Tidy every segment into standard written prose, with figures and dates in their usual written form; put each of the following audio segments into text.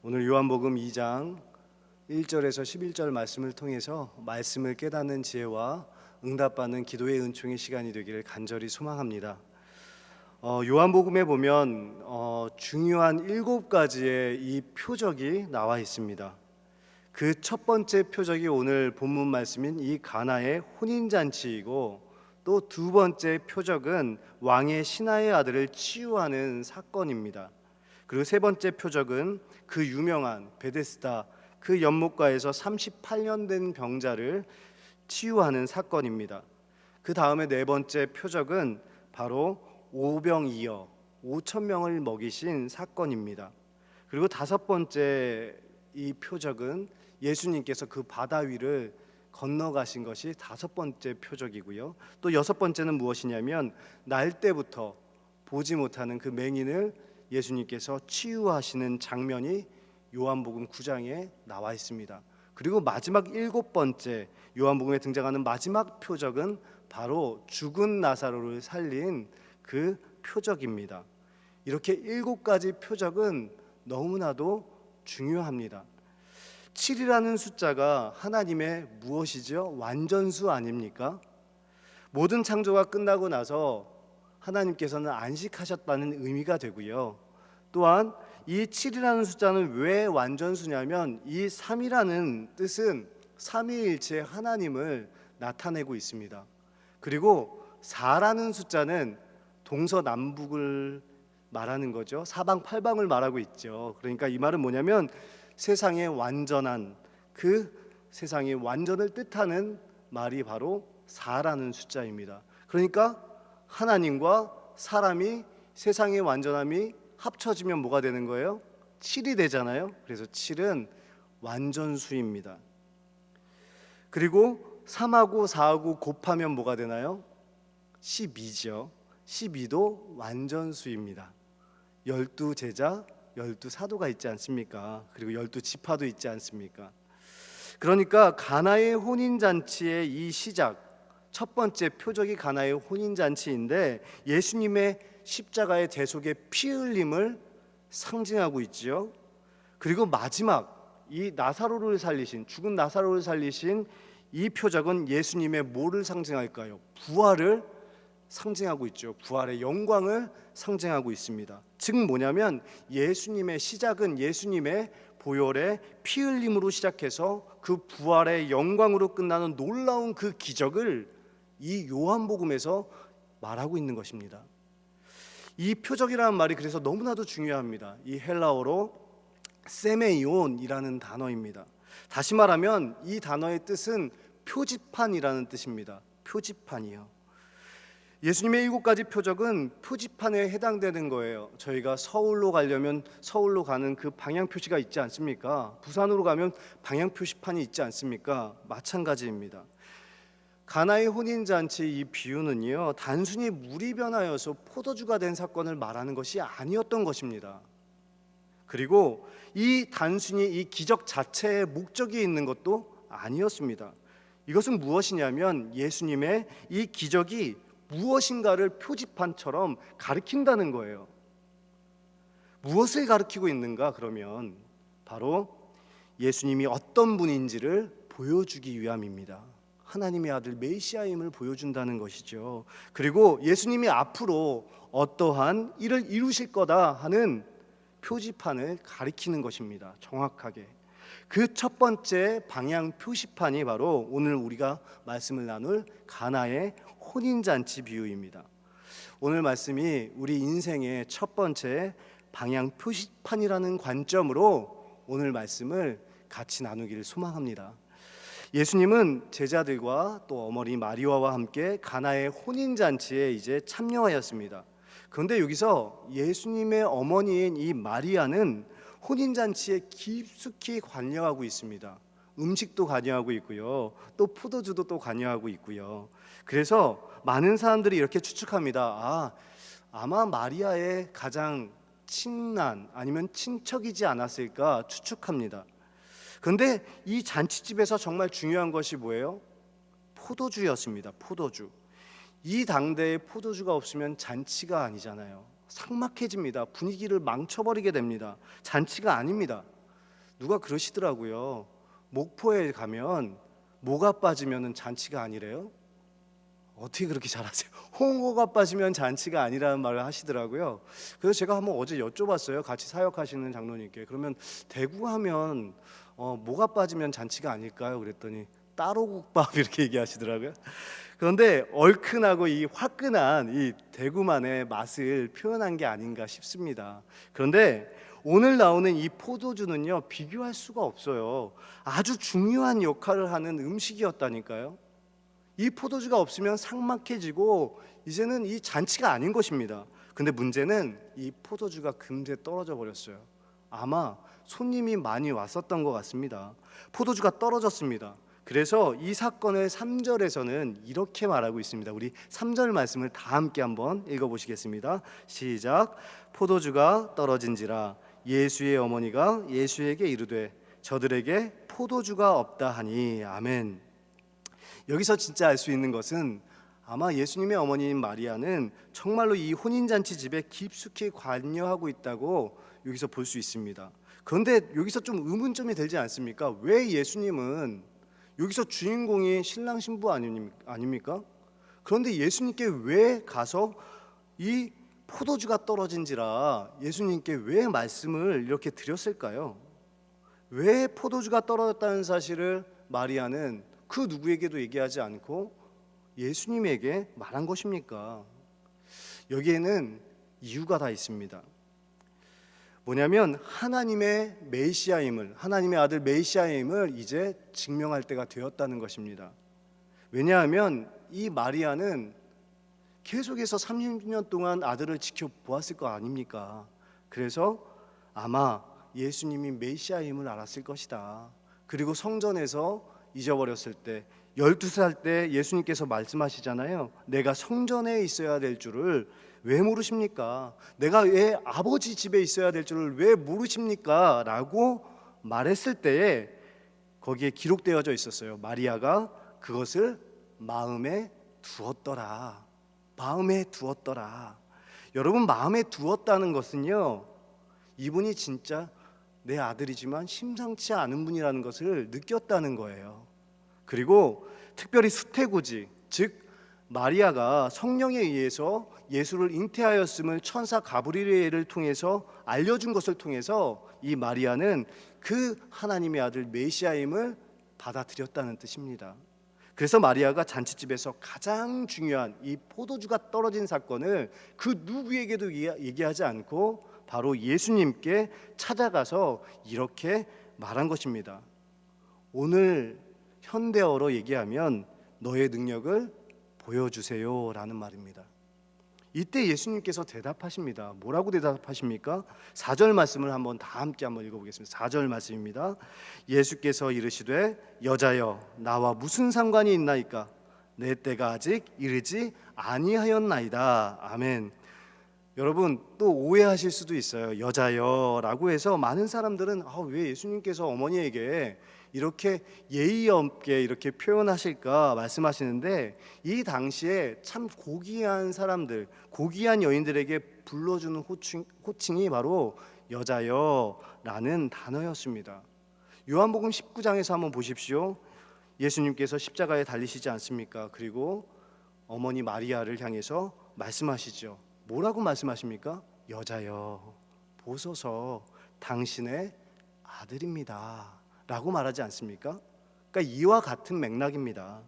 오늘 요한복음 2장 1절에서 11절 말씀을 통해서 말씀을 깨닫는 지혜와 응답받는 기도의 은총의 시간이 되기를 간절히 소망합니다. 요한복음에 보면 중요한 7가지의 이 표적이 나와 있습니다. 그 첫 번째 표적이 오늘 본문 말씀인 이 가나의 혼인잔치이고, 또 두 번째 표적은 왕의 신하의 아들을 치유하는 사건입니다. 그리고 세 번째 표적은 그 유명한 베데스다 그 연못가에서 38년 된 병자를 치유하는 사건입니다. 그 다음에 네 번째 표적은 바로 오병이어 5천 명을 먹이신 사건입니다. 그리고 다섯 번째 이 표적은 예수님께서 그 바다 위를 건너가신 것이 다섯 번째 표적이고요. 또 여섯 번째는 무엇이냐면 날 때부터 보지 못하는 그 맹인을 예수님께서 치유하시는 장면이 요한복음 9장에 나와 있습니다. 그리고 마지막 일곱 번째 요한복음에 등장하는 마지막 표적은 바로 죽은 나사로를 살린 그 표적입니다. 이렇게 7가지 표적은 너무나도 중요합니다. 7이라는 숫자가 하나님의 무엇이죠? 완전수 아닙니까? 모든 창조가 끝나고 나서 하나님께서는 안식하셨다는 의미가 되고요. 또한 이 7이라는 숫자는 왜 완전수냐면 이 3이라는 뜻은 삼위일체 하나님을 나타내고 있습니다. 그리고 4라는 숫자는 동서남북을 말하는 거죠. 사방팔방을 말하고 있죠. 그러니까 이 말은 뭐냐면 세상의 완전한, 그 세상의 완전을 뜻하는 말이 바로 4라는 숫자입니다. 그러니까 하나님과 사람이, 세상의 완전함이 합쳐지면 뭐가 되는 거예요? 7이 되잖아요. 그래서 7은 완전수입니다. 그리고 3하고 4하고 곱하면 뭐가 되나요? 12죠. 12도 완전수입니다. 12제자, 12사도가 있지 않습니까? 그리고 12지파도 있지 않습니까? 그러니까 가나의 혼인잔치의 이 시작, 첫 번째 표적이 가나의 혼인잔치인데 예수님의 십자가의 대속의 피 흘림을 상징하고 있지요. 그리고 마지막 이 나사로를 살리신, 죽은 나사로를 살리신 이 표적은 예수님의 뭐를 상징할까요? 부활을 상징하고 있죠. 부활의 영광을 상징하고 있습니다. 즉 뭐냐면 예수님의 시작은 예수님의 보혈의 피 흘림으로 시작해서 그 부활의 영광으로 끝나는 놀라운 그 기적을 이 요한복음에서 말하고 있는 것입니다. 이 표적이라는 말이 그래서 너무나도 중요합니다. 이 헬라어로 세메이온이라는 단어입니다. 다시 말하면 이 단어의 뜻은 표지판이라는 뜻입니다. 표지판이요. 예수님의 7가지 표적은 표지판에 해당되는 거예요. 저희가 서울로 가려면 서울로 가는 그 방향 표시가 있지 않습니까? 부산으로 가면 방향 표시판이 있지 않습니까? 마찬가지입니다. 가나의 혼인잔치 이 비유는요, 단순히 물이 변하여서 포도주가 된 사건을 말하는 것이 아니었던 것입니다. 그리고 이 단순히 이 기적 자체에 목적이 있는 것도 아니었습니다. 이것은 무엇이냐면 예수님의 이 기적이 무엇인가를 표지판처럼 가리킨다는 거예요. 무엇을 가리키고 있는가? 그러면 바로 예수님이 어떤 분인지를 보여주기 위함입니다. 하나님의 아들 메시아임을 보여준다는 것이죠. 그리고 예수님이 앞으로 어떠한 일을 이루실 거다 하는 표지판을 가리키는 것입니다. 정확하게. 그 첫 번째 방향 표시판이 바로 오늘 우리가 말씀을 나눌 가나의 혼인잔치 비유입니다. 오늘 말씀이 우리 인생의 첫 번째 방향 표시판이라는 관점으로 오늘 말씀을 같이 나누기를 소망합니다. 예수님은 제자들과 또 어머니 마리아와 함께 가나의 혼인잔치에 이제 참여하였습니다. 그런데 여기서 예수님의 어머니인 이 마리아는 혼인잔치에 깊숙이 관여하고 있습니다. 음식도 관여하고 있고요, 또 포도주도 또 관여하고 있고요. 그래서 많은 사람들이 이렇게 추측합니다. 아마 마리아의 가장 친난 아니면 친척이지 않았을까 추측합니다. 그런데 이 잔치집에서 정말 중요한 것이 뭐예요? 포도주였습니다. 포도주. 이 당대에 포도주가 없으면 잔치가 아니잖아요. 삭막해집니다. 분위기를 망쳐버리게 됩니다. 잔치가 아닙니다. 누가 그러시더라고요. 목포에 가면 뭐가 빠지면 잔치가 아니래요. 어떻게 그렇게 잘하세요? 홍어가 빠지면 잔치가 아니라는 말을 하시더라고요. 그래서 제가 한번 어제 여쭤봤어요. 같이 사역하시는 장로님께. 그러면 대구 하면 뭐가 빠지면 잔치가 아닐까요? 그랬더니 따로국밥 이렇게 얘기하시더라고요. 그런데 얼큰하고 이 화끈한 이 대구만의 맛을 표현한 게 아닌가 싶습니다. 그런데 오늘 나오는 이 포도주는요, 비교할 수가 없어요. 아주 중요한 역할을 하는 음식이었다니까요. 이 포도주가 없으면 삭막해지고 이제는 이 잔치가 아닌 것입니다. 근데 문제는 이 포도주가 금세 떨어져 버렸어요. 아마 손님이 많이 왔었던 것 같습니다. 포도주가 떨어졌습니다. 그래서 이 사건을 3절에서는 이렇게 말하고 있습니다. 우리 3절 말씀을 다 함께 한번 읽어보시겠습니다. 시작. 포도주가 떨어진지라 예수의 어머니가 예수에게 이르되 저들에게 포도주가 없다 하니. 아멘. 여기서 진짜 알 수 있는 것은 아마 예수님의 어머니인 마리아는 정말로 이 혼인잔치 집에 깊숙이 관여하고 있다고 여기서 볼 수 있습니다. 그런데 여기서 좀 의문점이 들지 않습니까? 왜 예수님은 여기서 주인공이 신랑 신부 아닙니까? 그런데 예수님께 왜 가서 이 포도주가 떨어진지라 예수님께 왜 말씀을 이렇게 드렸을까요? 왜 포도주가 떨어졌다는 사실을 마리아는 그 누구에게도 얘기하지 않고 예수님에게 말한 것입니까? 여기에는 이유가 다 있습니다. 뭐냐면 하나님의 메시아임을, 하나님의 아들 메시아임을 이제 증명할 때가 되었다는 것입니다. 왜냐하면 이 마리아는 계속해서 30년 동안 아들을 지켜보았을 거 아닙니까? 그래서 아마 예수님이 메시아임을 알았을 것이다. 그리고 성전에서 잊어버렸을 때 12살 때 예수님께서 말씀하시잖아요. 내가 성전에 있어야 될 줄을 왜 모르십니까? 내가 왜 아버지 집에 있어야 될 줄을 왜 모르십니까? 라고 말했을 때에 거기에 기록되어져 있었어요. 마리아가 그것을 마음에 두었더라. 마음에 두었더라. 여러분, 마음에 두었다는 것은요, 이분이 진짜 내 아들이지만 심상치 않은 분이라는 것을 느꼈다는 거예요. 그리고 특별히 수태고지, 즉 마리아가 성령에 의해서 예수를 잉태하였음을 천사 가브리엘을 통해서 알려준 것을 통해서 이 마리아는 그 하나님의 아들 메시아임을 받아들였다는 뜻입니다. 그래서 마리아가 잔치집에서 가장 중요한 이 포도주가 떨어진 사건을 그 누구에게도 얘기하지 않고 바로 예수님께 찾아가서 이렇게 말한 것입니다. 오늘 현대어로 얘기하면 너의 능력을 보여주세요 라는 말입니다. 이때 예수님께서 대답하십니다. 뭐라고 대답하십니까? 4절 말씀을 한번 다 함께 한번 읽어보겠습니다. 4절 말씀입니다. 예수께서 이르시되 여자여 나와 무슨 상관이 있나이까? 내 때가 아직 이르지 아니하였나이다. 아멘. 여러분, 또 오해하실 수도 있어요. 여자여 라고 해서 많은 사람들은 왜 예수님께서 어머니에게 이렇게 예의 없게 이렇게 표현하실까 말씀하시는데, 이 당시에 참 고귀한 사람들, 고귀한 여인들에게 불러주는 호칭이 바로 여자여라는 단어였습니다. 요한복음 19장에서 한번 보십시오. 예수님께서 십자가에 달리시지 않습니까? 그리고 어머니 마리아를 향해서 말씀하시죠. 뭐라고 말씀하십니까? 여자여 보소서 당신의 아들입니다 라고 말하지 않습니까? 그러니까 이와 같은 맥락입니다.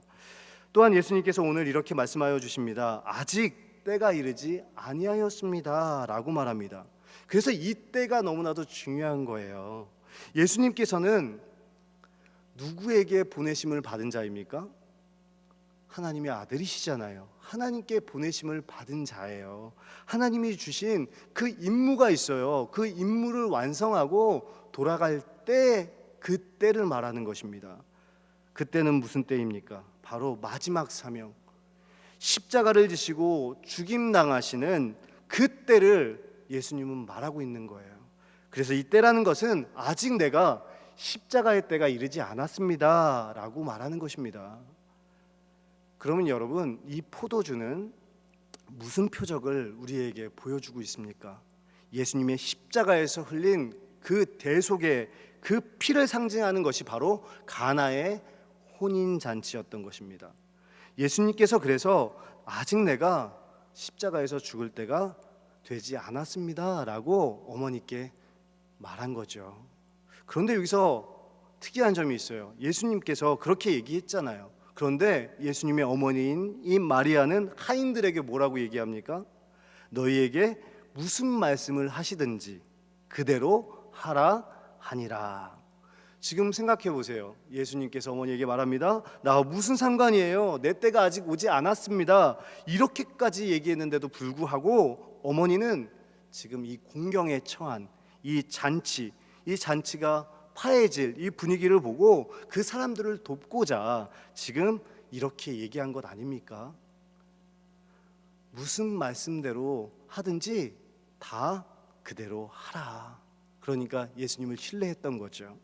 또한 예수님께서 오늘 이렇게 말씀하여 주십니다. 아직 때가 이르지 아니하였습니다 라고 말합니다. 그래서 이 때가 너무나도 중요한 거예요. 예수님께서는 누구에게 보내심을 받은 자입니까? 하나님의 아들이시잖아요. 하나님께 보내심을 받은 자예요. 하나님이 주신 그 임무가 있어요. 그 임무를 완성하고 돌아갈 때, 그 때를 말하는 것입니다. 그때는 무슨 때입니까? 바로 마지막 사명, 십자가를 지시고 죽임당하시는 그 때를 예수님은 말하고 있는 거예요. 그래서 이 때라는 것은 아직 내가 십자가의 때가 이르지 않았습니다 라고 말하는 것입니다. 그러면 여러분, 이 포도주는 무슨 표적을 우리에게 보여주고 있습니까? 예수님의 십자가에서 흘린 그 대속의 그 피를 상징하는 것이 바로 가나의 혼인 잔치였던 것입니다. 예수님께서 그래서 아직 내가 십자가에서 죽을 때가 되지 않았습니다라고 어머니께 말한 거죠. 그런데 여기서 특이한 점이 있어요. 예수님께서 그렇게 얘기했잖아요. 그런데 예수님의 어머니인 이 마리아는 하인들에게 뭐라고 얘기합니까? 너희에게 무슨 말씀을 하시든지 그대로 하라 하니라. 지금 생각해 보세요. 예수님께서 어머니에게 말합니다. 나와 무슨 상관이에요? 내 때가 아직 오지 않았습니다. 이렇게까지 얘기했는데도 불구하고 어머니는 지금 이 공경에 처한 이 잔치가 파해질 이 분위기를 보고 그 사람들을 돕고자 지금 이렇게 얘기한 것 아닙니까? 무슨 말씀대로 하든지 다 그대로 하라. 그러니까 예수님을 신뢰했던 거죠.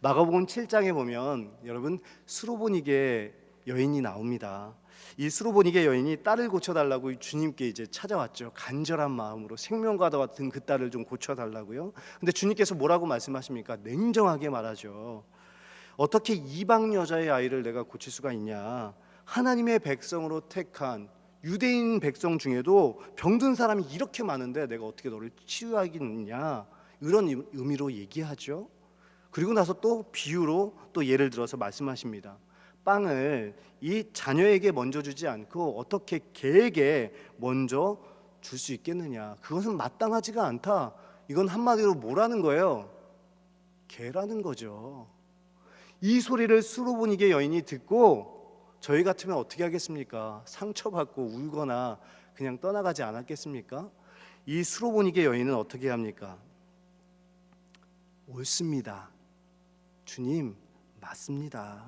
마가복음 7장에 보면 여러분 수로보니게 여인이 나옵니다. 이 수로보니게 여인이 딸을 고쳐달라고 주님께 이제 찾아왔죠. 간절한 마음으로 생명과도 같은 그 딸을 좀 고쳐달라고요. 근데 주님께서 뭐라고 말씀하십니까? 냉정하게 말하죠. 어떻게 이방 여자의 아이를 내가 고칠 수가 있냐? 하나님의 백성으로 택한 유대인 백성 중에도 병든 사람이 이렇게 많은데 내가 어떻게 너를 치유하겠느냐? 이런 의미로 얘기하죠. 그리고 나서 또 비유로 또 예를 들어서 말씀하십니다. 빵을 이 자녀에게 먼저 주지 않고 어떻게 개에게 먼저 줄 수 있겠느냐? 그것은 마땅하지가 않다. 이건 한마디로 뭐라는 거예요? 개라는 거죠. 이 소리를 수로보니게 여인이 듣고 저희 같으면 어떻게 하겠습니까? 상처받고 울거나 그냥 떠나가지 않았겠습니까? 이 수로보니게 여인은 어떻게 합니까? 옳습니다. 주님, 맞습니다.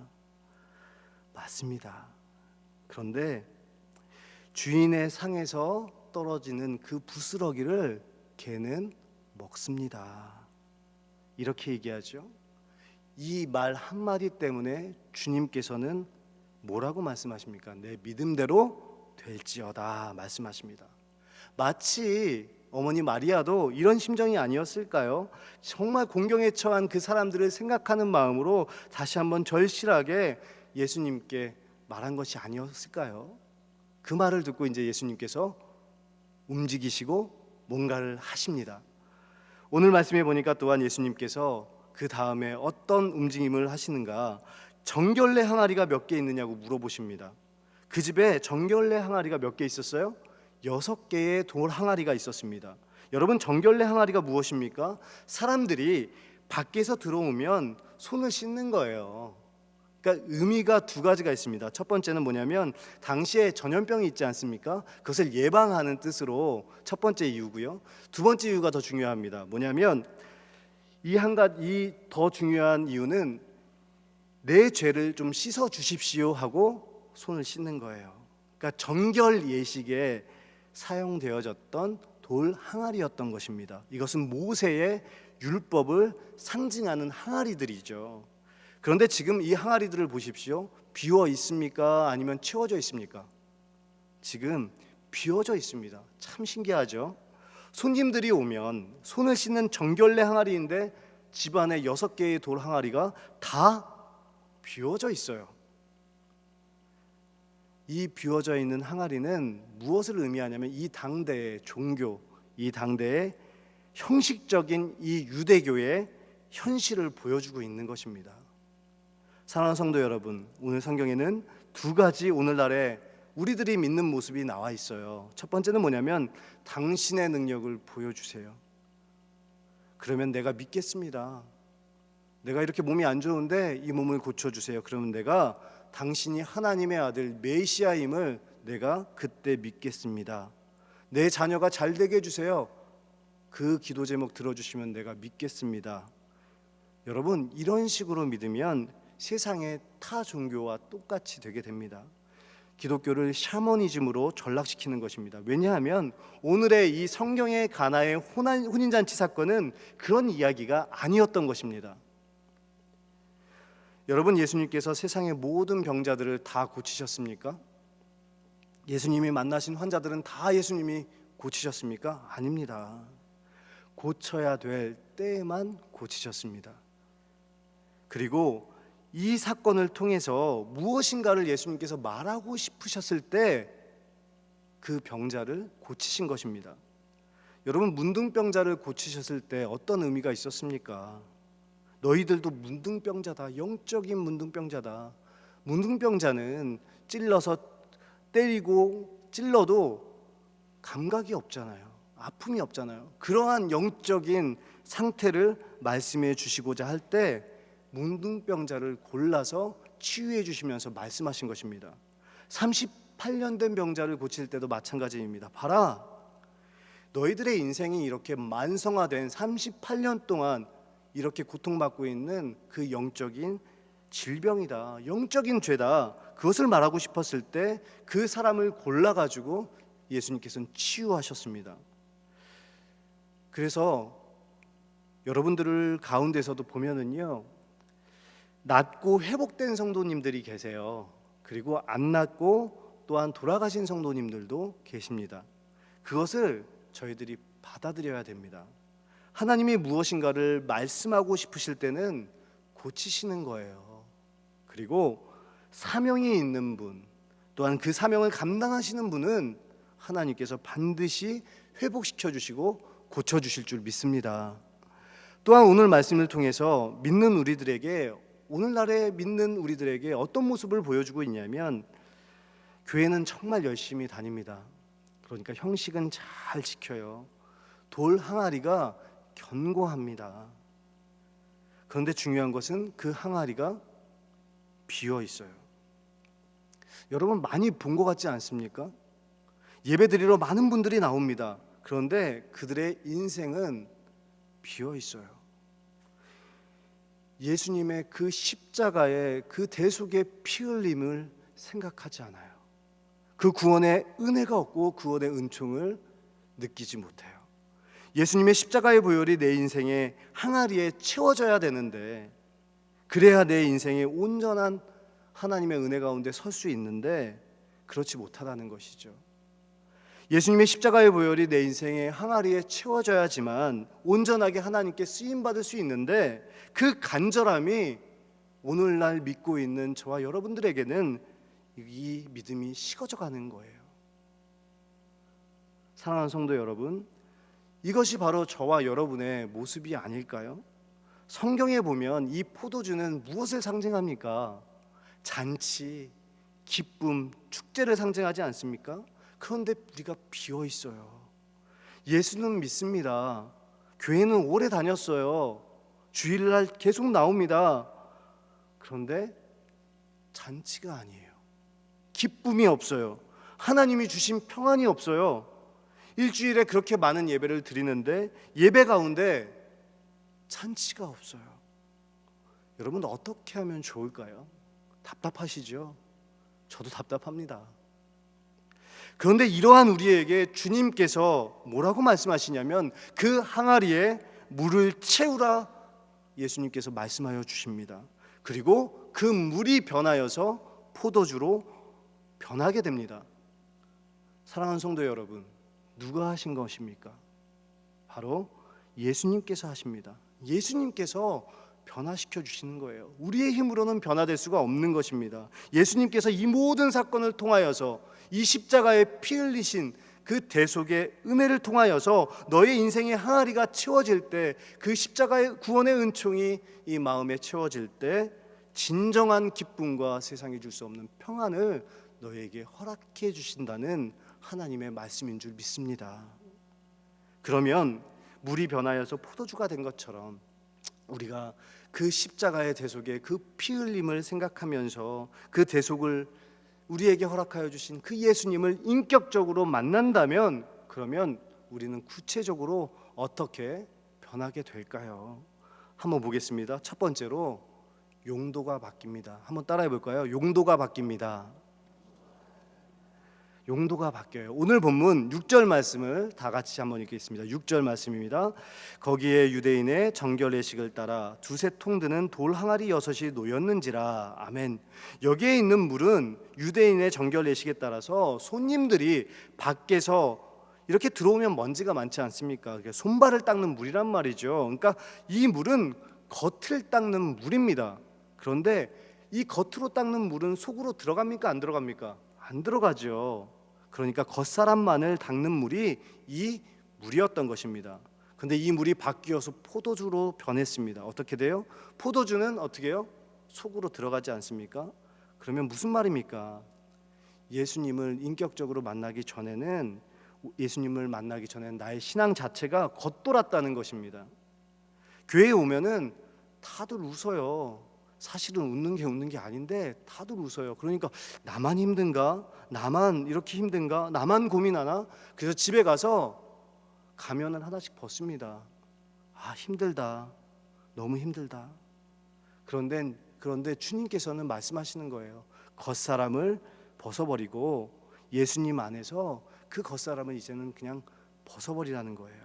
그런데 주인의 상에서 떨어지는 그 부스러기를 개는 먹습니다. 이렇게 얘기하죠. 이 말 한마디 때문에 주님께서는 뭐라고 말씀하십니까? 내 믿음대로 될지어다 말씀하십니다. 마치 어머니 마리아도 이런 심정이 아니었을까요? 정말 공경에 처한 그 사람들을 생각하는 마음으로 다시 한번 절실하게 예수님께 말한 것이 아니었을까요? 그 말을 듣고 이제 예수님께서 움직이시고 뭔가를 하십니다. 오늘 말씀해 보니까 또한 예수님께서 그 다음에 어떤 움직임을 하시는가? 정결례 항아리가 몇 개 있느냐고 물어보십니다. 그 집에 정결례 항아리가 몇 개 있었어요? 6개의 돌 항아리가 있었습니다. 여러분, 정결례 항아리가 무엇입니까? 사람들이 밖에서 들어오면 손을 씻는 거예요. 그러니까 의미가 두 가지가 있습니다. 첫 번째는 뭐냐면 당시에 전염병이 있지 않습니까? 그것을 예방하는 뜻으로 첫 번째 이유고요. 두 번째 이유가 더 중요합니다. 뭐냐면 이 더 중요한 이유는 내 죄를 좀 씻어 주십시오 하고 손을 씻는 거예요. 그러니까 정결 예식에 사용되어졌던 돌 항아리였던 것입니다. 이것은 모세의 율법을 상징하는 항아리들이죠. 그런데 지금 이 항아리들을 보십시오. 비어 있습니까? 아니면 채워져 있습니까? 지금 비어져 있습니다. 참 신기하죠? 손님들이 오면 손을 씻는 정결례 항아리인데 집안에 6개의 돌 항아리가 다 비워져 있어요. 이 비워져 있는 항아리는 무엇을 의미하냐면 이 당대의 종교, 이 당대의 형식적인 이 유대교의 현실을 보여주고 있는 것입니다. 사랑하는 성도 여러분, 오늘 성경에는 두 가지 오늘날의 우리들이 믿는 모습이 나와 있어요. 첫 번째는 뭐냐면 당신의 능력을 보여주세요. 그러면 내가 믿겠습니다. 내가 이렇게 몸이 안 좋은데 이 몸을 고쳐주세요. 그러면 내가 당신이 하나님의 아들 메시아임을 내가 그때 믿겠습니다. 내 자녀가 잘 되게 해주세요. 그 기도 제목 들어주시면 내가 믿겠습니다. 여러분, 이런 식으로 믿으면 세상의 타 종교와 똑같이 되게 됩니다. 기독교를 샤머니즘으로 전락시키는 것입니다. 왜냐하면 오늘의 이 성경의 가나의 혼인잔치 사건은 그런 이야기가 아니었던 것입니다. 여러분, 예수님께서 세상의 모든 병자들을 다 고치셨습니까? 예수님이 만나신 환자들은 다 예수님이 고치셨습니까? 아닙니다. 고쳐야 될 때에만 고치셨습니다. 그리고 이 사건을 통해서 무엇인가를 예수님께서 말하고 싶으셨을 때 그 병자를 고치신 것입니다. 여러분, 문둥병자를 고치셨을 때 어떤 의미가 있었습니까? 너희들도 문둥병자다, 영적인 문둥병자다. 문둥병자는 찔러서 때리고 찔러도 감각이 없잖아요. 아픔이 없잖아요. 그러한 영적인 상태를 말씀해 주시고자 할 때 문둥병자를 골라서 치유해 주시면서 말씀하신 것입니다. 38년 된 병자를 고칠 때도 마찬가지입니다. 봐라, 너희들의 인생이 이렇게 만성화된 38년 동안 이렇게 고통받고 있는 그 영적인 질병이다, 영적인 죄다, 그것을 말하고 싶었을 때 그 사람을 골라가지고 예수님께서는 치유하셨습니다. 그래서 여러분들 가운데서도 보면은요, 낫고 회복된 성도님들이 계세요. 그리고 안 낫고 또한 돌아가신 성도님들도 계십니다. 그것을 저희들이 받아들여야 됩니다. 하나님이 무엇인가를 말씀하고 싶으실 때는 고치시는 거예요. 그리고 사명이 있는 분, 또한 그 사명을 감당하시는 분은 하나님께서 반드시 회복시켜 주시고 고쳐 주실 줄 믿습니다. 또한 오늘 말씀을 통해서 믿는 우리들에게, 오늘날에 믿는 우리들에게 어떤 모습을 보여주고 있냐면, 교회는 정말 열심히 다닙니다. 그러니까 형식은 잘 지켜요. 돌 항아리가 견고합니다. 그런데 중요한 것은 그 항아리가 비어 있어요. 여러분, 많이 본 것 같지 않습니까? 예배 드리러 많은 분들이 나옵니다. 그런데 그들의 인생은 비어 있어요. 예수님의 그 십자가의 그 대속의 피 흘림을 생각하지 않아요. 그 구원의 은혜가 없고 구원의 은총을 느끼지 못해요. 예수님의 십자가의 보혈이 내 인생의 항아리에 채워져야 되는데, 그래야 내 인생의 온전한 하나님의 은혜 가운데 설 수 있는데 그렇지 못하다는 것이죠. 예수님의 십자가의 보혈이 내 인생의 항아리에 채워져야지만 온전하게 하나님께 쓰임받을 수 있는데, 그 간절함이 오늘날 믿고 있는 저와 여러분들에게는 이 믿음이 식어져 가는 거예요. 사랑하는 성도 여러분, 이것이 바로 저와 여러분의 모습이 아닐까요? 성경에 보면 이 포도주는 무엇을 상징합니까? 잔치, 기쁨, 축제를 상징하지 않습니까? 그런데 우리가 비어 있어요. 예수는 믿습니다. 교회는 오래 다녔어요. 주일날 계속 나옵니다. 그런데 잔치가 아니에요. 기쁨이 없어요. 하나님이 주신 평안이 없어요. 일주일에 그렇게 많은 예배를 드리는데 예배 가운데 잔치가 없어요. 여러분, 어떻게 하면 좋을까요? 답답하시죠? 저도 답답합니다. 그런데 이러한 우리에게 주님께서 뭐라고 말씀하시냐면, 그 항아리에 물을 채우라 예수님께서 말씀하여 주십니다. 그리고 그 물이 변하여서 포도주로 변하게 됩니다. 사랑하는 성도 여러분, 누가 하신 것입니까? 바로 예수님께서 하십니다. 예수님께서 변화시켜 주시는 거예요. 우리의 힘으로는 변화될 수가 없는 것입니다. 예수님께서 이 모든 사건을 통하여서, 이 십자가에 피 흘리신 그 대속의 은혜를 통하여서 너의 인생의 항아리가 채워질 때, 그 십자가의 구원의 은총이 이 마음에 채워질 때 진정한 기쁨과 세상이 줄 수 없는 평안을 너에게 허락해 주신다는 하나님의 말씀인 줄 믿습니다. 그러면 물이 변하여서 포도주가 된 것처럼 우리가 그 십자가의 대속의 그 피 흘림을 생각하면서 그 대속을 우리에게 허락하여 주신 그 예수님을 인격적으로 만난다면, 그러면 우리는 구체적으로 어떻게 변하게 될까요? 한번 보겠습니다. 첫 번째로 용도가 바뀝니다. 한번 따라해 볼까요? 용도가 바뀝니다. 용도가 바뀌어요. 오늘 본문 6절 말씀을 다 같이 한번 읽겠습니다. 6절 말씀입니다. 거기에 유대인의 정결 예식을 따라 두세 통 드는 돌 항아리 6이 놓였는지라. 아멘. 여기에 있는 물은 유대인의 정결 예식에 따라서 손님들이 밖에서 이렇게 들어오면 먼지가 많지 않습니까? 손발을 닦는 물이란 말이죠. 그러니까 이 물은 겉을 닦는 물입니다. 그런데 이 겉으로 닦는 물은 속으로 들어갑니까? 안 들어갑니까? 안 들어가죠. 그러니까 겉사람만을 닦는 물이 이 물이었던 것입니다. 근데 이 물이 바뀌어서 포도주로 변했습니다. 어떻게 돼요? 포도주는 어떻게 해요? 속으로 들어가지 않습니까? 그러면 무슨 말입니까? 예수님을 인격적으로 만나기 전에는 나의 신앙 자체가 겉돌았다는 것입니다. 교회에 오면은 다들 웃어요. 사실은 웃는 게 아닌데 다들 웃어요. 그러니까 나만 힘든가? 나만 이렇게 힘든가? 나만 고민하나? 그래서 집에 가서 가면을 하나씩 벗습니다. 아, 힘들다. 너무 힘들다. 그런데 주님께서는 말씀하시는 거예요. 겉사람을 벗어버리고 예수님 안에서 그 겉사람을 이제는 그냥 벗어버리라는 거예요.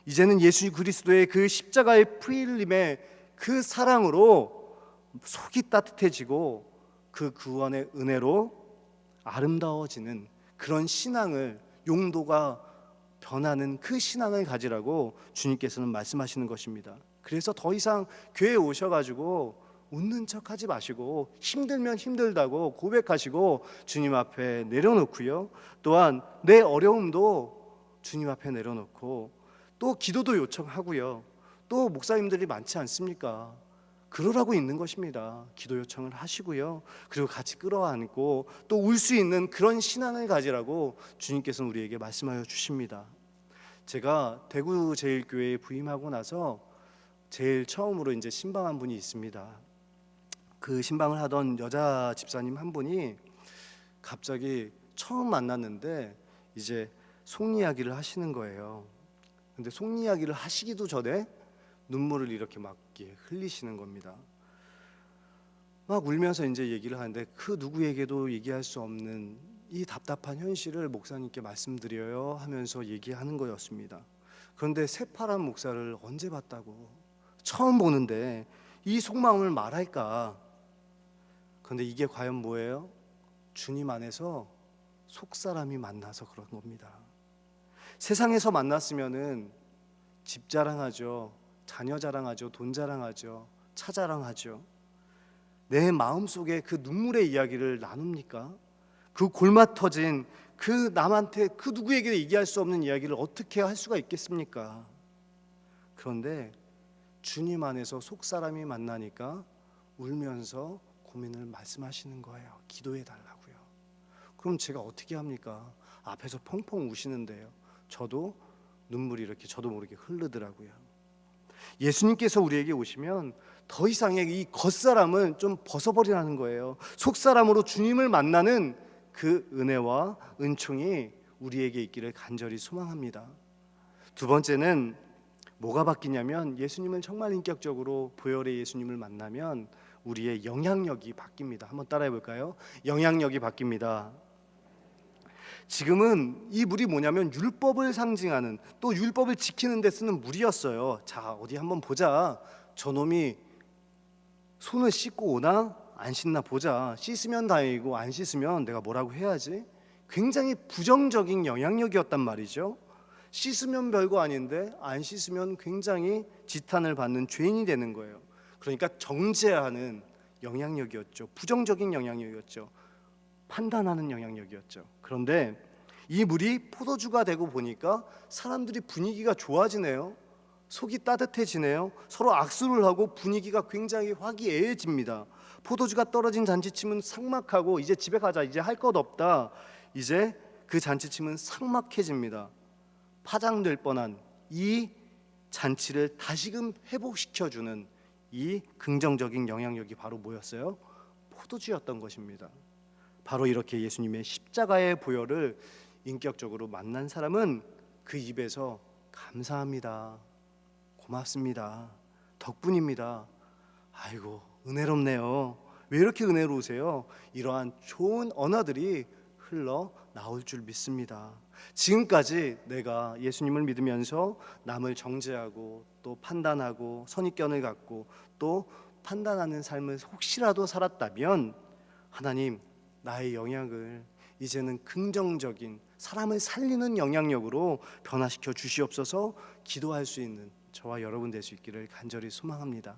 이제는 예수 그리스도의 그 십자가의 피 흘림의 그 사랑으로 속이 따뜻해지고 그 구원의 은혜로 아름다워지는 그런 신앙을, 용도가 변하는 그 신앙을 가지라고 주님께서는 말씀하시는 것입니다. 그래서 더 이상 교회에 오셔가지고 웃는 척하지 마시고 힘들면 힘들다고 고백하시고 주님 앞에 내려놓고요. 또한 내 어려움도 주님 앞에 내려놓고 또 기도도 요청하고요. 또 목사님들이 많지 않습니까? 그러라고 있는 것입니다. 기도 요청을 하시고요. 그리고 같이 끌어안고 또 울 수 있는 그런 신앙을 가지라고 주님께서는 우리에게 말씀하여 주십니다. 제가 대구제일교회에 부임하고 나서 제일 처음으로 이제 신방한 분이 있습니다. 그 신방을 하던 여자 집사님 한 분이 갑자기 처음 만났는데 이제 속 이야기를 하시는 거예요. 근데 속 이야기를 하시기도 전에 눈물을 이렇게 막 흘리시는 겁니다. 막 울면서 이제 얘기를 하는데 그 누구에게도 얘기할 수 없는 이 답답한 현실을 목사님께 말씀드려요 하면서 얘기하는 거였습니다. 그런데 새파란 목사를 언제 봤다고, 처음 보는데 이 속마음을 말할까? 그런데 이게 과연 뭐예요? 주님 안에서 속사람이 만나서 그런 겁니다. 세상에서 만났으면은 집 자랑하죠, 자녀 자랑하죠, 돈 자랑하죠, 차 자랑하죠. 내 마음속에 그 눈물의 이야기를 나눕니까? 그 골마 터진 그 남한테 그 누구에게도 얘기할 수 없는 이야기를 어떻게 할 수가 있겠습니까? 그런데 주님 안에서 속사람이 만나니까 울면서 고민을 말씀하시는 거예요. 기도해 달라고요. 그럼 제가 어떻게 합니까? 앞에서 펑펑 우시는데요. 저도 눈물이 이렇게 저도 모르게 흐르더라고요. 예수님께서 우리에게 오시면 더 이상의 이 겉사람은 좀 벗어버리라는 거예요. 속사람으로 주님을 만나는 그 은혜와 은총이 우리에게 있기를 간절히 소망합니다. 두 번째는 뭐가 바뀌냐면, 예수님을 정말 인격적으로 보혈의 예수님을 만나면 우리의 영향력이 바뀝니다. 한번 따라해 볼까요? 영향력이 바뀝니다. 지금은 이 물이 뭐냐면 율법을 상징하는, 또 율법을 지키는 데 쓰는 물이었어요. 자, 어디 한번 보자. 저놈이 손을 씻고 오나 안 씻나 보자. 씻으면 다행이고 안 씻으면 내가 뭐라고 해야지. 굉장히 부정적인 영향력이었단 말이죠. 씻으면 별거 아닌데 안 씻으면 굉장히 지탄을 받는 죄인이 되는 거예요. 그러니까 정죄하는 영향력이었죠. 부정적인 영향력이었죠. 판단하는 영향력이었죠. 그런데 이 물이 포도주가 되고 보니까 사람들이 분위기가 좋아지네요. 속이 따뜻해지네요. 서로 악수를 하고 분위기가 굉장히 화기애애해집니다. 포도주가 떨어진 잔치침은 삭막하고 이제 집에 가자, 이제 할 것 없다, 이제 그 잔치침은 삭막해집니다. 파장될 뻔한 이 잔치를 다시금 회복시켜주는 이 긍정적인 영향력이 바로 뭐였어요? 포도주였던 것입니다. 바로 이렇게 예수님의 십자가의 보혈을 인격적으로 만난 사람은 그 입에서 감사합니다, 고맙습니다, 덕분입니다, 아이고 은혜롭네요, 왜 이렇게 은혜로우세요, 이러한 좋은 언어들이 흘러 나올 줄 믿습니다. 지금까지 내가 예수님을 믿으면서 남을 정죄하고 또 판단하고 선입견을 갖고 또 판단하는 삶을 혹시라도 살았다면 하나님, 나의 영향을 이제는 긍정적인 사람을 살리는 영향력으로 변화시켜 주시옵소서. 기도할 수 있는 저와 여러분 될 수 있기를 간절히 소망합니다.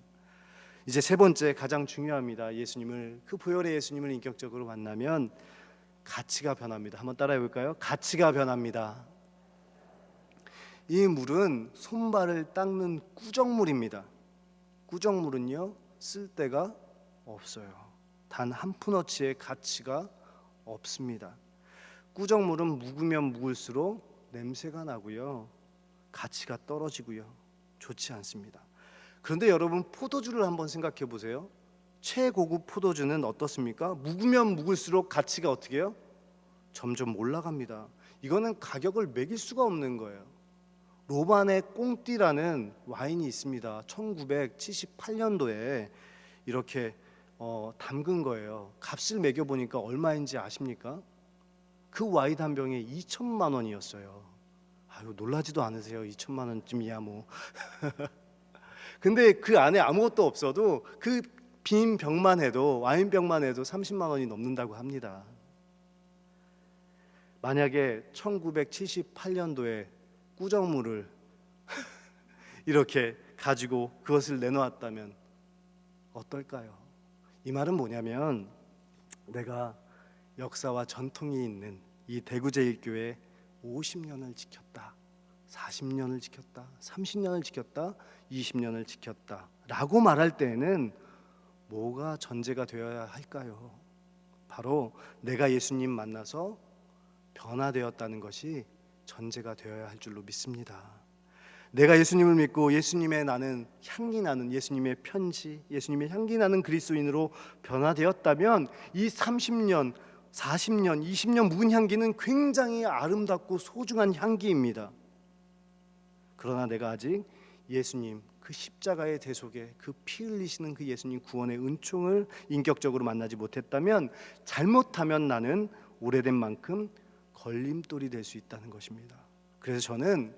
이제 세 번째, 가장 중요합니다. 예수님을, 그 보혈의 예수님을 인격적으로 만나면 가치가 변합니다. 한번 따라해 볼까요? 가치가 변합니다. 이 물은 손발을 닦는 꾸정물입니다. 꾸정물은요, 쓸 데가 없어요. 단 한 푼어치의 가치가 없습니다. 꾸정물은 묵으면 묵을수록 냄새가 나고요, 가치가 떨어지고요, 좋지 않습니다. 그런데 여러분, 포도주를 한번 생각해 보세요. 최고급 포도주는 어떻습니까? 묵으면 묵을수록 가치가 어떻게 해요? 점점 올라갑니다. 이거는 가격을 매길 수가 없는 거예요. 로만의 꽁띠라는 와인이 있습니다. 1978년도에 이렇게 담근 거예요. 값을 매겨보니까 얼마인지 아십니까? 그 와인 한 병에 2천만 원이었어요. 아유, 놀라지도 않으세요? 2천만 원쯤이야 뭐. 근데 그 안에 아무것도 없어도 그 빈 병만 해도, 와인병만 해도 30만 원이 넘는다고 합니다. 만약에 1978년도에 꾸정물을 이렇게 가지고 그것을 내놓았다면 어떨까요? 이 말은 뭐냐면, 내가 역사와 전통이 있는 이 대구제일교회 50년을 지켰다, 40년을 지켰다, 30년을 지켰다, 20년을 지켰다 라고 말할 때에는 뭐가 전제가 되어야 할까요? 바로 내가 예수님 만나서 변화되었다는 것이 전제가 되어야 할 줄로 믿습니다. 내가 예수님을 믿고 예수님의 나는 향기 나는 예수님의 편지, 예수님의 향기 나는 그리스도인으로 변화되었다면 이 30년, 40년, 20년 묵은 향기는 굉장히 아름답고 소중한 향기입니다. 그러나 내가 아직 예수님, 그 십자가의 대속에 그 피 흘리시는 그 예수님 구원의 은총을 인격적으로 만나지 못했다면, 잘못하면 나는 오래된 만큼 걸림돌이 될 수 있다는 것입니다. 그래서 저는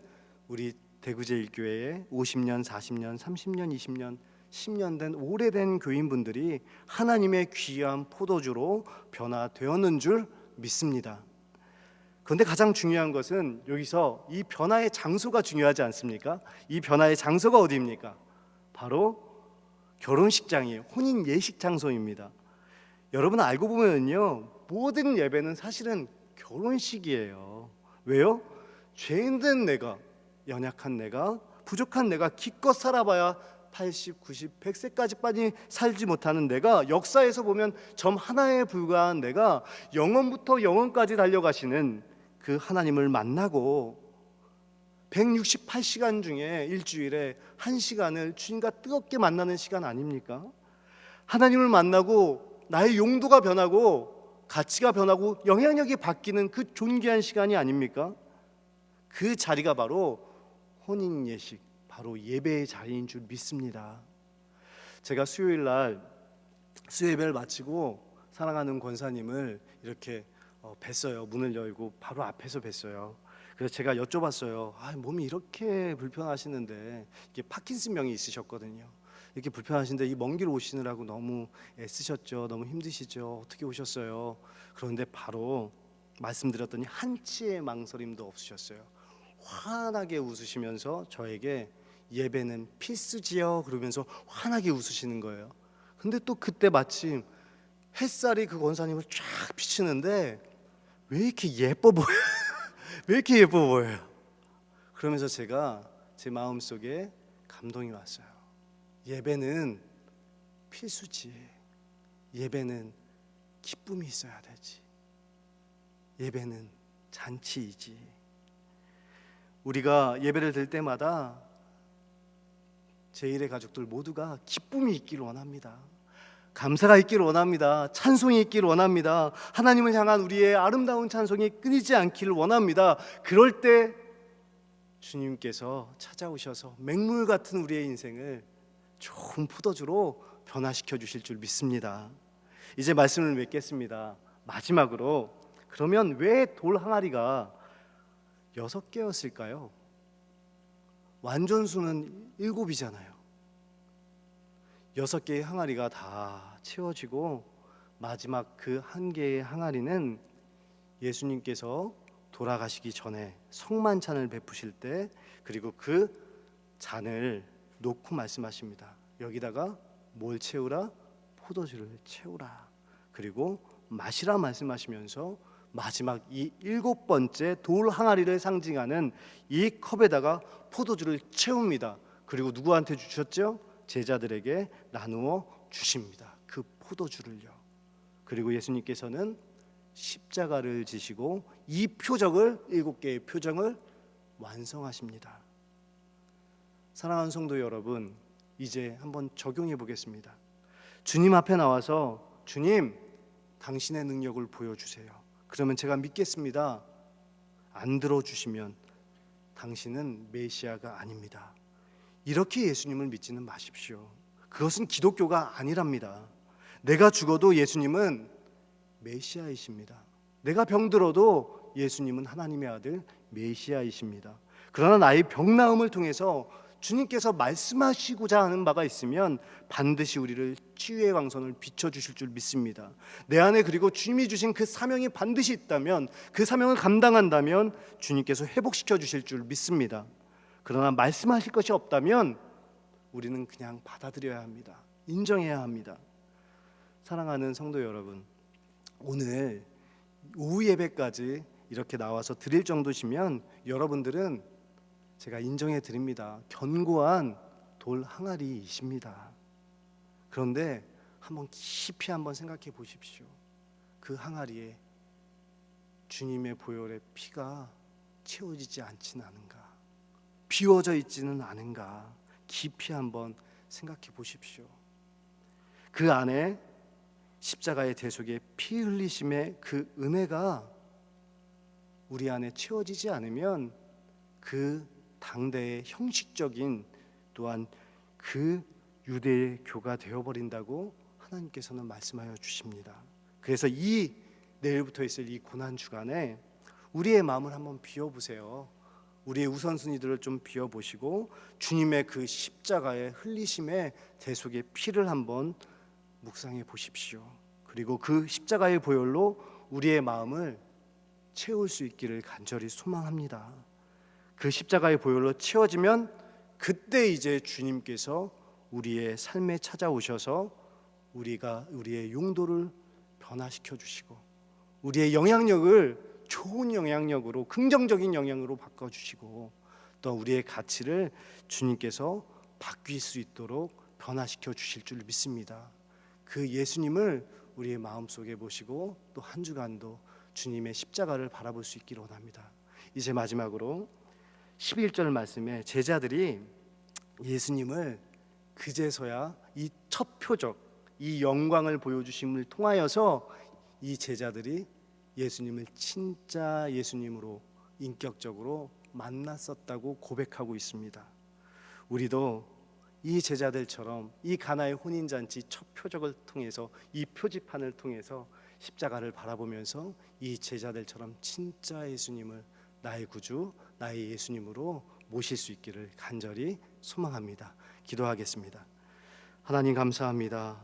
우리 대구제일교회에 50년, 40년, 30년, 20년, 10년 된 오래된 교인분들이 하나님의 귀한 포도주로 변화되었는 줄 믿습니다. 그런데 가장 중요한 것은 여기서 이 변화의 장소가 중요하지 않습니까? 이 변화의 장소가 어디입니까? 바로 결혼식장이에요. 혼인 예식 장소입니다. 여러분, 알고 보면요, 모든 예배는 사실은 결혼식이에요. 왜요? 죄인된 내가, 연약한 내가, 부족한 내가, 기껏 살아봐야 80, 90, 100세까지 빨리 살지 못하는 내가, 역사에서 보면 점 하나에 불과한 내가 영원부터 영원까지 달려가시는 그 하나님을 만나고 168시간 중에 일주일에 1시간을 주님과 뜨겁게 만나는 시간 아닙니까? 하나님을 만나고 나의 용도가 변하고 가치가 변하고 영향력이 바뀌는 그 존귀한 시간이 아닙니까? 그 자리가 바로 혼인 예식, 바로 예배의 자리인 줄 믿습니다. 제가 수요일 날 수요예배를 마치고 사랑하는 권사님을 이렇게 뵀어요. 문을 열고 바로 앞에서 뵀어요. 그래서 제가 여쭤봤어요. 몸이 이렇게 불편하시는데, 이게 파킨슨병이 있으셨거든요. 이렇게 불편하신데 이 먼 길 오시느라고 너무 애쓰셨죠? 너무 힘드시죠? 어떻게 오셨어요? 그런데 바로 말씀드렸더니 한치의 망설임도 없으셨어요. 환하게 웃으시면서 저에게 예배는 필수지요 그러면서 환하게 웃으시는 거예요. 근데 또 그때 마침 햇살이 그 권사님을 쫙 비치는데 왜 이렇게 예뻐 보여요? 왜 이렇게 예뻐 보여요? 그러면서 제가 제 마음속에 감동이 왔어요. 예배는 필수지. 예배는 기쁨이 있어야 되지. 예배는 잔치이지. 우리가 예배를 드릴 때마다 제1의 가족들 모두가 기쁨이 있기를 원합니다. 감사가 있기를 원합니다. 찬송이 있기를 원합니다. 하나님을 향한 우리의 아름다운 찬송이 끊이지 않기를 원합니다. 그럴 때 주님께서 찾아오셔서 맹물 같은 우리의 인생을 좋은 포도주로 변화시켜 주실 줄 믿습니다. 이제 말씀을 맺겠습니다. 마지막으로, 그러면 왜 돌 항아리가 6개였을까요? 완전수는 7이잖아요. 6개의 항아리가 다 채워지고 마지막 그 한 개의 항아리는 예수님께서 돌아가시기 전에 성만찬을 베푸실 때, 그리고 그 잔을 놓고 말씀하십니다. 여기다가 뭘 채우라? 포도주를 채우라. 그리고 마시라 말씀하시면서 마지막 이 7번째 돌 항아리를 상징하는 이 컵에다가 포도주를 채웁니다. 그리고 누구한테 주셨죠? 제자들에게 나누어 주십니다. 그 포도주를요. 그리고 예수님께서는 십자가를 지시고 이 표적을, 7개의 표적을 완성하십니다. 사랑하는 성도 여러분, 이제 한번 적용해 보겠습니다. 주님 앞에 나와서 주님, 당신의 능력을 보여주세요. 그러면 제가 믿겠습니다. 안 들어주시면 당신은 메시아가 아닙니다. 이렇게 예수님을 믿지는 마십시오. 그것은 기독교가 아니랍니다. 내가 죽어도 예수님은 메시아이십니다. 내가 병들어도 예수님은 하나님의 아들 메시아이십니다. 그러나 나의 병나음을 통해서 주님께서 말씀하시고자 하는 바가 있으면 반드시 우리를 치유의 광선을 비춰주실 줄 믿습니다. 내 안에 그리고 주님이 주신 그 사명이 반드시 있다면, 그 사명을 감당한다면 주님께서 회복시켜 주실 줄 믿습니다. 그러나 말씀하실 것이 없다면 우리는 그냥 받아들여야 합니다. 인정해야 합니다. 사랑하는 성도 여러분, 오늘 오후 예배까지 이렇게 나와서 드릴 정도시면 여러분들은 제가 인정해 드립니다. 견고한 돌 항아리이십니다. 그런데 한번 깊이 한번 생각해 보십시오. 그 항아리에 주님의 보혈의 피가 채워지지 않지는 않은가? 비워져 있지는 않은가? 깊이 한번 생각해 보십시오. 그 안에 십자가의 대속의 피 흘리심의 그 은혜가 우리 안에 채워지지 않으면 그 당대의 형식적인, 또한 그 유대의 교가 되어버린다고 하나님께서는 말씀하여 주십니다. 그래서 이 내일부터 있을 이 고난 주간에 우리의 마음을 한번 비워보세요. 우리의 우선순위들을 좀 비워보시고 주님의 그 십자가의 흘리심의 대속의 피를 한번 묵상해 보십시오. 그리고 그 십자가의 보혈로 우리의 마음을 채울 수 있기를 간절히 소망합니다. 그 십자가의 보혈로 채워지면 그때 이제 주님께서 우리의 삶에 찾아오셔서 우리의 용도를 변화시켜 주시고 우리의 영향력을 좋은 영향력으로, 긍정적인 영향으로 바꿔 주시고 또 우리의 가치를 주님께서 바뀔 수 있도록 변화시켜 주실 줄 믿습니다. 그 예수님을 우리의 마음속에 모시고 또 한 주간도 주님의 십자가를 바라볼 수 있기를 원합니다. 이제 마지막으로 11절 말씀에 제자들이 예수님을 그제서야 이 첫 표적, 이 영광을 보여주심을 통하여서 이 제자들이 예수님을 진짜 예수님으로 인격적으로 만났었다고 고백하고 있습니다. 우리도 이 제자들처럼 이 가나의 혼인잔치 첫 표적을 통해서, 이 표지판을 통해서 십자가를 바라보면서 이 제자들처럼 진짜 예수님을 나의 구주, 나의 예수님으로 모실 수 있기를 간절히 소망합니다. 기도하겠습니다. 하나님 감사합니다.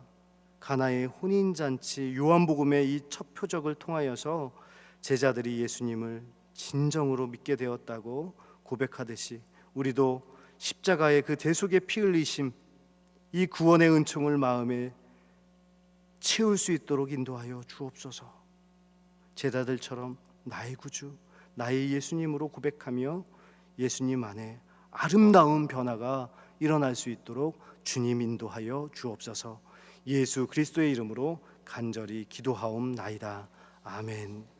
가나의 혼인잔치 요한복음의 이 첫 표적을 통하여서 제자들이 예수님을 진정으로 믿게 되었다고 고백하듯이 우리도 십자가의 그 대속의 피 흘리심, 이 구원의 은총을 마음에 채울 수 있도록 인도하여 주옵소서. 제자들처럼 나의 구주, 나의 예수님으로 고백하며 예수님 안에 아름다운 변화가 일어날 수 있도록 주님 인도하여 주옵소서. 예수 그리스도의 이름으로 간절히 기도하옵나이다. 아멘.